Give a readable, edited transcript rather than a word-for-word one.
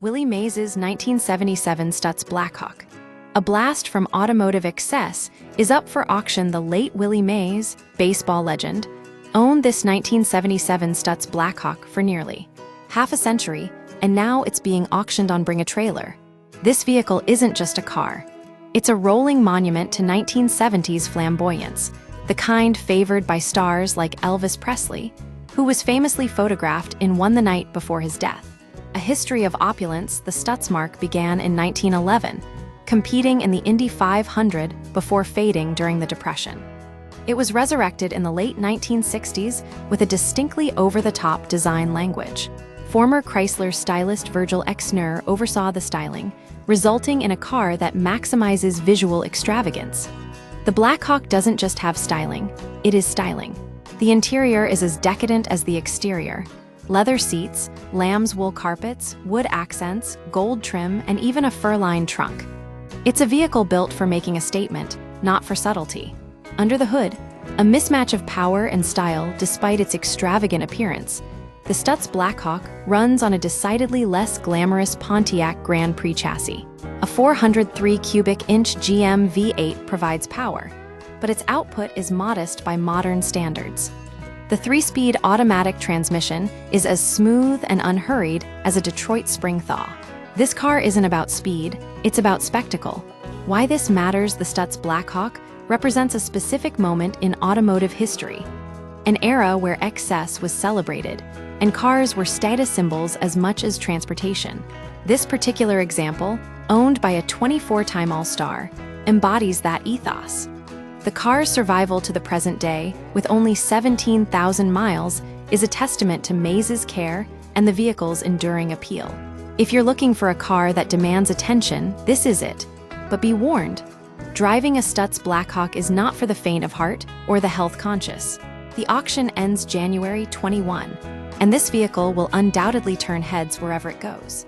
Willie Mays's 1977 Stutz Blackhawk. A blast from Automotive excess is up for auction. The late Willie Mays, baseball legend, owned this 1977 Stutz Blackhawk for nearly half a century, and now it's being auctioned on Bring a Trailer. This vehicle isn't just a car. It's a rolling monument to 1970s flamboyance, the kind favored by stars like Elvis Presley, who was famously photographed in One the Night before his death. A history of opulence, the Stutz mark began in 1911, competing in the Indy 500 before fading during the Depression. It was resurrected in the late 1960s with a distinctly over-the-top design language. Former Chrysler stylist Virgil Exner oversaw the styling, resulting in a car that maximizes visual extravagance. The Blackhawk doesn't just have styling, it is styling. The interior is as decadent as the exterior. Leather seats, lamb's wool carpets, wood accents, gold trim, and even a fur-lined trunk. It's a vehicle built for making a statement, not for subtlety. Under the hood, a mismatch of power and style despite its extravagant appearance. The Stutz Blackhawk runs on a decidedly less glamorous Pontiac Grand Prix chassis. A 403 cubic inch GM V8 provides power, but its output is modest by modern standards. The 3-speed automatic transmission is as smooth and unhurried as a Detroit spring thaw. This car isn't about speed, it's about spectacle. Why this matters: the Stutz Blackhawk represents a specific moment in automotive history, an era where excess was celebrated, and cars were status symbols as much as transportation. This particular example, owned by a 24-time All-Star, embodies that ethos. The car's survival to the present day, with only 17,000 miles, is a testament to Mays's care and the vehicle's enduring appeal. If you're looking for a car that demands attention, this is it. But be warned, driving a Stutz Blackhawk is not for the faint of heart or the health-conscious. The auction ends January 21, and this vehicle will undoubtedly turn heads wherever it goes.